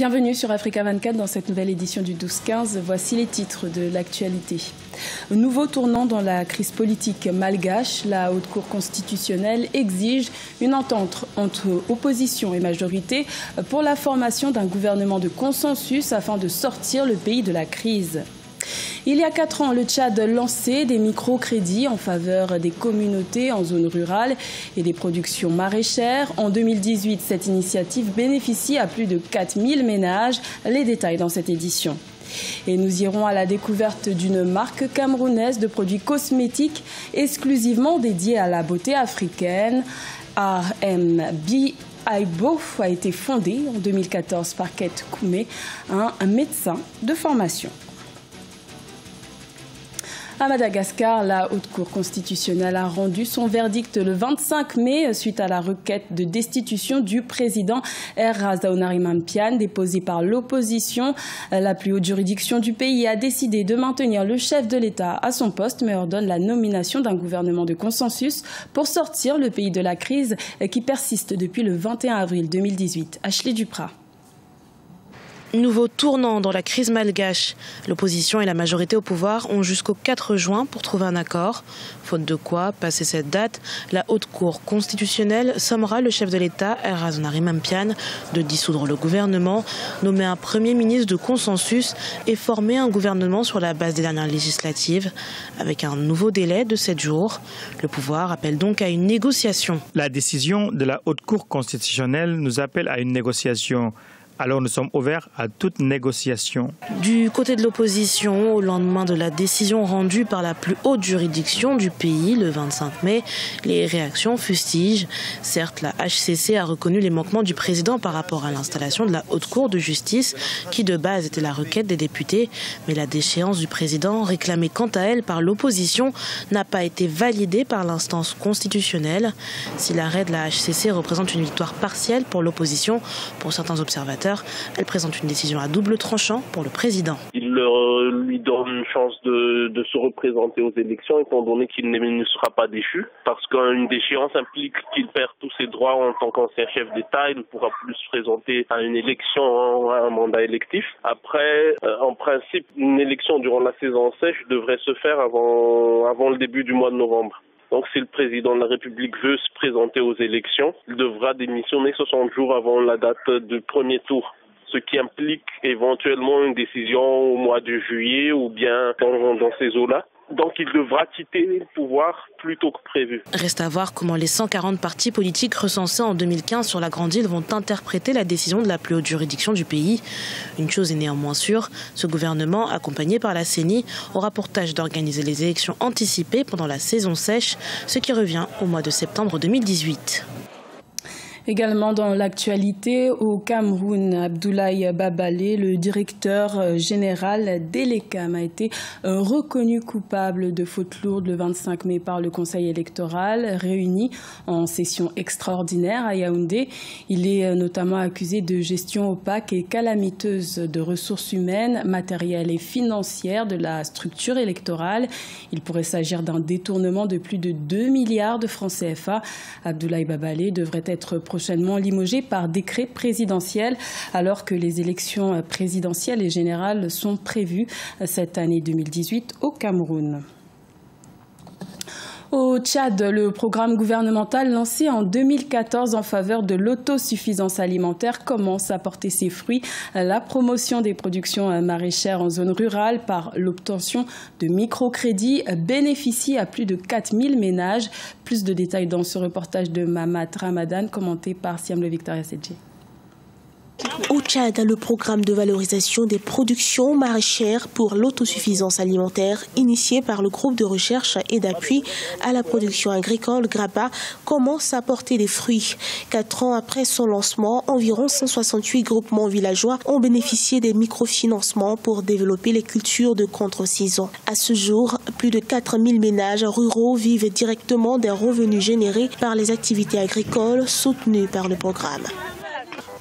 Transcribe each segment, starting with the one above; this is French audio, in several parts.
Bienvenue sur Africa 24 dans cette nouvelle édition du 12-15. Voici les titres de l'actualité. Nouveau tournant dans la crise politique malgache, la Haute Cour constitutionnelle exige une entente entre opposition et majorité pour la formation d'un gouvernement de consensus afin de sortir le pays de la crise. Il y a 4 ans, le Tchad lançait des microcrédits en faveur des communautés en zone rurale et des productions maraîchères. En 2018, cette initiative bénéficie à plus de 4000 ménages. Les détails dans cette édition. Et nous irons à la découverte d'une marque camerounaise de produits cosmétiques exclusivement dédiés à la beauté africaine. RMB Aibo a été fondée en 2014 par Kate Koumé, un médecin de formation. À Madagascar, la Haute Cour constitutionnelle a rendu son verdict le 25 mai suite à la requête de destitution du président Razandrarimampianane déposée par l'opposition. La plus haute juridiction du pays a décidé de maintenir le chef de l'État à son poste mais ordonne la nomination d'un gouvernement de consensus pour sortir le pays de la crise qui persiste depuis le 21 avril 2018. Ashley Duprat. Nouveau tournant dans la crise malgache. L'opposition et la majorité au pouvoir ont jusqu'au 4 juin pour trouver un accord. Faute de quoi, passé cette date, la Haute Cour constitutionnelle sommera le chef de l'État, Razandrarimampianane, de dissoudre le gouvernement, nommer un Premier ministre de consensus et former un gouvernement sur la base des dernières législatives, avec un nouveau délai de 7 jours. Le pouvoir appelle donc à une négociation. La décision de la Haute Cour constitutionnelle nous appelle à une négociation. Alors nous sommes ouverts à toute négociation. Du côté de l'opposition, au lendemain de la décision rendue par la plus haute juridiction du pays le 25 mai, les réactions fustigent. Certes, la HCC a reconnu les manquements du président par rapport à l'installation de la Haute Cour de justice, qui de base était la requête des députés. Mais la déchéance du président, réclamée quant à elle par l'opposition, n'a pas été validée par l'instance constitutionnelle. Si l'arrêt de la HCC représente une victoire partielle pour l'opposition, pour certains observateurs, elle présente une décision à double tranchant pour le président. Il lui donne une chance de se représenter aux élections étant donné qu'il ne sera pas déchu parce qu'une déchéance implique qu'il perd tous ses droits en tant qu'ancien chef d'État. Il ne pourra plus se présenter à une élection, à un mandat électif. Après, en principe, une élection durant la saison sèche devrait se faire avant le début du mois de novembre. Donc si le président de la République veut se présenter aux élections, il devra démissionner 60 jours avant la date du premier tour, ce qui implique éventuellement une décision au mois de juillet ou bien dans ces eaux-là. Donc il devra quitter le pouvoir plus tôt que prévu. Reste à voir comment les 140 partis politiques recensés en 2015 sur la Grande Île vont interpréter la décision de la plus haute juridiction du pays. Une chose est néanmoins sûre, ce gouvernement, accompagné par la CENI, aura pour tâche d'organiser les élections anticipées pendant la saison sèche, ce qui revient au mois de septembre 2018. Également dans l'actualité, au Cameroun, Abdoulaye Babalé, le directeur général d'Elecam, a été reconnu coupable de faute lourde le 25 mai par le Conseil électoral réuni en session extraordinaire à Yaoundé. Il est notamment accusé de gestion opaque et calamiteuse de ressources humaines, matérielles et financières de la structure électorale. Il pourrait s'agir d'un détournement de plus de 2 milliards de francs CFA. Abdoulaye Babalé devrait être prochainement limogé par décret présidentiel alors que les élections présidentielles et générales sont prévues cette année 2018 au Cameroun. Au Tchad, le programme gouvernemental lancé en 2014 en faveur de l'autosuffisance alimentaire commence à porter ses fruits. La promotion des productions maraîchères en zone rurale par l'obtention de microcrédits bénéficie à plus de 4000 ménages. Plus de détails dans ce reportage de Mamat Ramadan commenté par Siam Le Victoria Sedje. Au Tchad, le programme de valorisation des productions maraîchères pour l'autosuffisance alimentaire, initié par le groupe de recherche et d'appui à la production agricole GRAPA, commence à porter des fruits. 4 ans après son lancement, environ 168 groupements villageois ont bénéficié des microfinancements pour développer les cultures de contre-saison. À ce jour, plus de 4000 ménages ruraux vivent directement des revenus générés par les activités agricoles soutenues par le programme.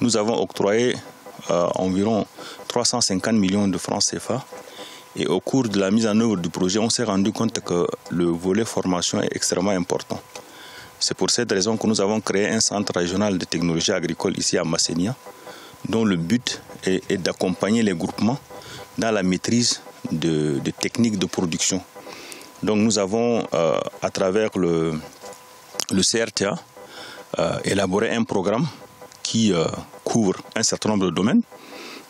Nous avons octroyé environ 350 millions de francs CFA et au cours de la mise en œuvre du projet, on s'est rendu compte que le volet formation est extrêmement important. C'est pour cette raison que nous avons créé un centre régional de technologie agricole ici à Massénia. dont le but est d'accompagner les groupements dans la maîtrise de techniques de production. Donc nous avons, à travers le CRTA, élaboré un programme qui couvre un certain nombre de domaines,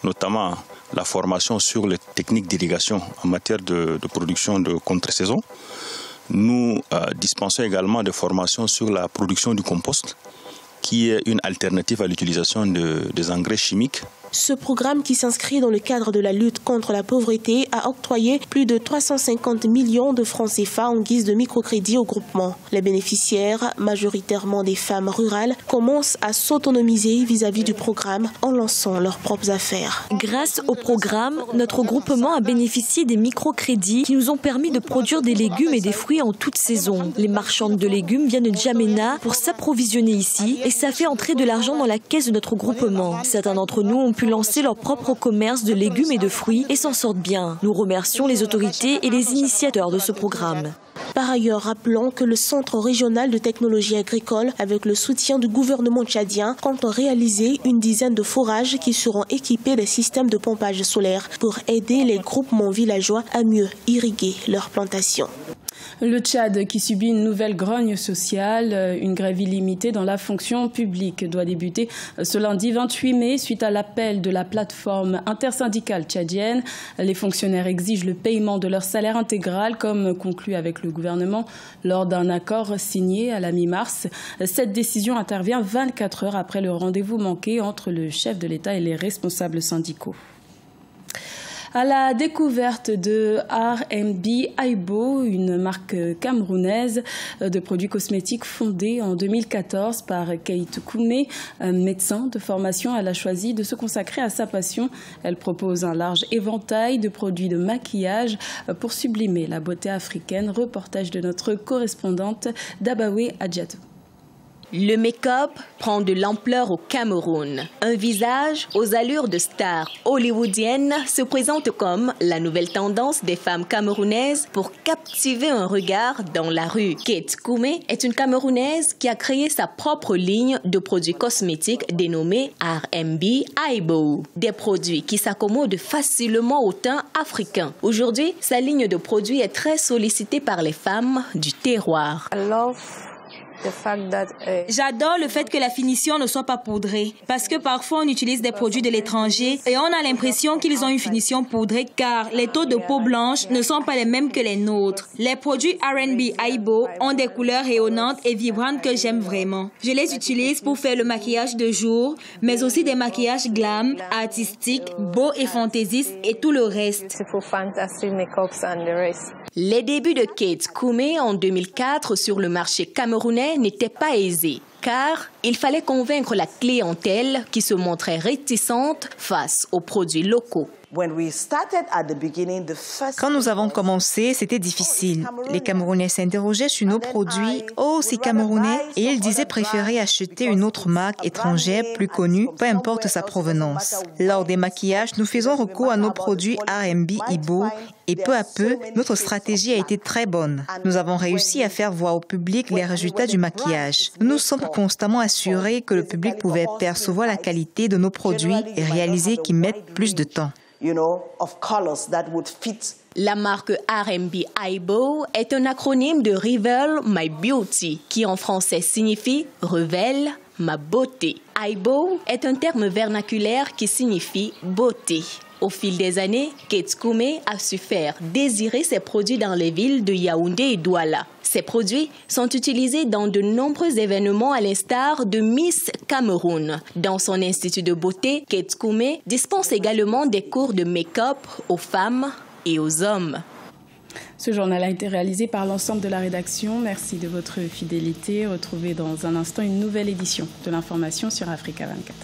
notamment la formation sur les techniques d'irrigation en matière de production de contre-saison. Nous dispensons également des formations sur la production du compost, qui est une alternative à l'utilisation des engrais chimiques. Ce programme, qui s'inscrit dans le cadre de la lutte contre la pauvreté, a octroyé plus de 350 millions de francs CFA en guise de microcrédit au groupement. Les bénéficiaires, majoritairement des femmes rurales, commencent à s'autonomiser vis-à-vis du programme en lançant leurs propres affaires. Grâce au programme, notre groupement a bénéficié des microcrédits qui nous ont permis de produire des légumes et des fruits en toute saison. Les marchandes de légumes viennent de Djamena pour s'approvisionner ici et ça fait entrer de l'argent dans la caisse de notre groupement. Certains d'entre nous ont pu lancer leur propre commerce de légumes et de fruits et s'en sortent bien. Nous remercions les autorités et les initiateurs de ce programme. Par ailleurs, rappelons que le Centre régional de technologie agricole, avec le soutien du gouvernement tchadien, compte réaliser une dizaine de forages qui seront équipés des systèmes de pompage solaire pour aider les groupements villageois à mieux irriguer leurs plantations. Le Tchad qui subit une nouvelle grogne sociale, une grève illimitée dans la fonction publique doit débuter ce lundi 28 mai suite à l'appel de la plateforme intersyndicale tchadienne. Les fonctionnaires exigent le paiement de leur salaire intégral comme conclu avec le gouvernement lors d'un accord signé à la mi-mars. Cette décision intervient 24 heures après le rendez-vous manqué entre le chef de l'État et les responsables syndicaux. À la découverte de R&B Aibo, une marque camerounaise de produits cosmétiques fondée en 2014 par Kate Koumé, médecin de formation. Elle a choisi de se consacrer à sa passion. Elle propose un large éventail de produits de maquillage pour sublimer la beauté africaine. Reportage de notre correspondante Dabawe Adjatou. Le make-up prend de l'ampleur au Cameroun. Un visage aux allures de star hollywoodienne se présente comme la nouvelle tendance des femmes camerounaises pour captiver un regard dans la rue. Kate Koumé est une Camerounaise qui a créé sa propre ligne de produits cosmétiques dénommée R&B Aibo. Des produits qui s'accommodent facilement au teint africain. Aujourd'hui, sa ligne de produits est très sollicitée par les femmes du terroir. J'adore le fait que la finition ne soit pas poudrée, parce que parfois on utilise des produits de l'étranger et on a l'impression qu'ils ont une finition poudrée car les taux de peau blanche ne sont pas les mêmes que les nôtres. Les produits R&B Aibo ont des couleurs rayonnantes et vibrantes que j'aime vraiment. Je les utilise pour faire le maquillage de jour, mais aussi des maquillages glam, artistiques, beaux et fantaisistes et tout le reste. Les débuts de Kate Koumé en 2004 sur le marché camerounais n'étaient pas aisés, car il fallait convaincre la clientèle qui se montrait réticente face aux produits locaux. Quand nous avons commencé, c'était difficile. Les Camerounais s'interrogeaient sur nos produits. Oh, c'est camerounais. Et ils disaient préférer acheter une autre marque étrangère plus connue, peu importe sa provenance. Lors des maquillages, nous faisons recours à nos produits R&B Aibo. Et peu à peu, notre stratégie a été très bonne. Nous avons réussi à faire voir au public les résultats du maquillage. Nous nous sommes constamment assurés que le public pouvait percevoir la qualité de nos produits et réaliser qu'ils mettent plus de temps. La marque R&B Aibo est un acronyme de Reveal My Beauty, qui en français signifie « Révèle ma beauté ». Aibo est un terme vernaculaire qui signifie « beauté ». Au fil des années, Kate Koumé a su faire désirer ses produits dans les villes de Yaoundé et Douala. Ces produits sont utilisés dans de nombreux événements à l'instar de Miss Cameroun. Dans son institut de beauté, Kate Koumé dispense également des cours de make-up aux femmes et aux hommes. Ce journal a été réalisé par l'ensemble de la rédaction. Merci de votre fidélité. Retrouvez dans un instant une nouvelle édition de l'information sur Africa 24.